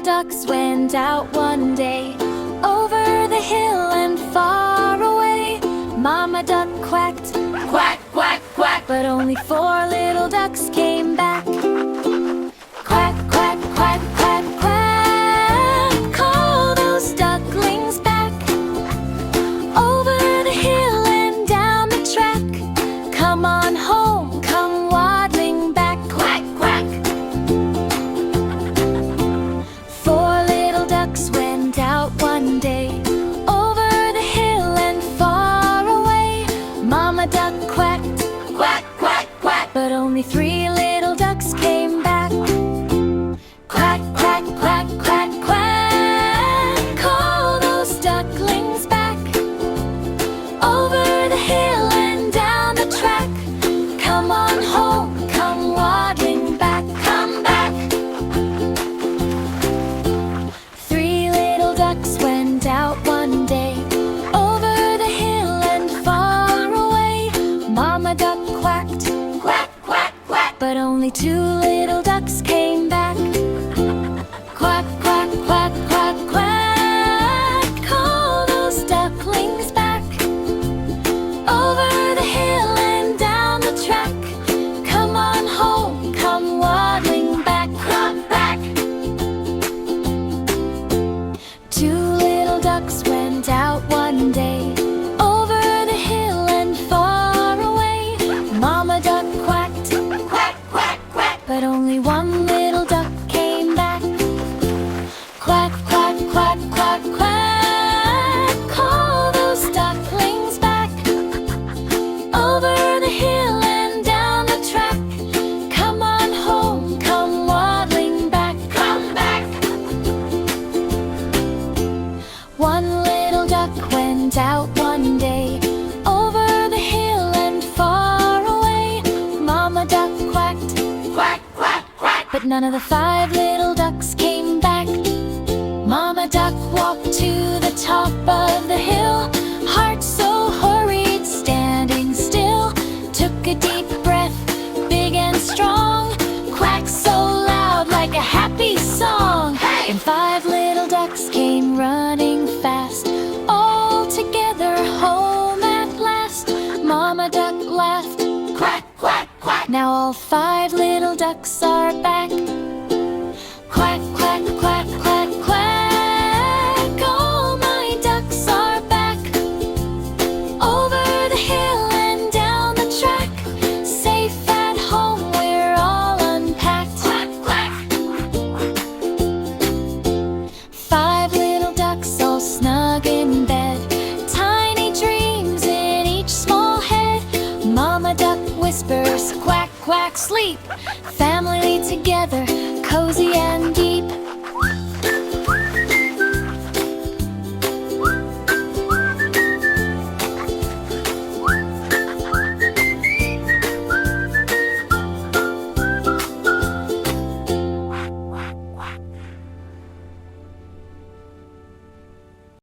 ducks went out one day, over the hill and far away. Mama duck quacked, quack, quack, quack, but only 4 little ducks came back. Quack, quack, quack, quack, quack, call those ducklings back. Over the hill and down the track, come on home, come waddling back. Quack, quack. 4 little ducks went out one day, over the hill and far away. Mama duck quacked, quack, quack, quack, but only 3 little ducks came back. Quack, quack, quack, quack, quack, call those ducklings back. Over the hill and down the track, come on home, come waddling back. Come back. 3 little ducks went out one day, over the hill and far away. Mama duck quacked, quack, quack, quack, but only 2 little ducks came back. Quack, quack, quack, quack, quack, call those ducklings back. Over the hill and down the track, come on home, come waddling back. Come back. 2 little ducks went out one day, over the hill and far away. Mama duck quacked, quack, quack, quack, but only 1 little duck came back. Quack, quack, quack, quack, quack, call those ducklings back. Over the hill and down the track, come on home, come waddling back. Come back. 1 little duck went out one day, over the hill and far away. Mama duck quacked, quack, quack, quack, but none of the 5 little ducks came back. Mama duck walked to the top of the hill, heart so hurried, standing still. Took a deep breath, big and strong, quacked so loud like a happy song. Hey! And 5 little ducks came running fast, all together home at last. Mama duck laughed, quack, quack, quack, now all 5 little ducks are back. Quack, quack, quack, quack, quack, all my ducks are back. Over the hill and down the track, safe at home, we're all unpacked. Quack, quack. 5 little ducks all snug in bed, tiny dreams in each small head. Mama duck whispers, quack, quack, sleep. Family together, cozy and deep.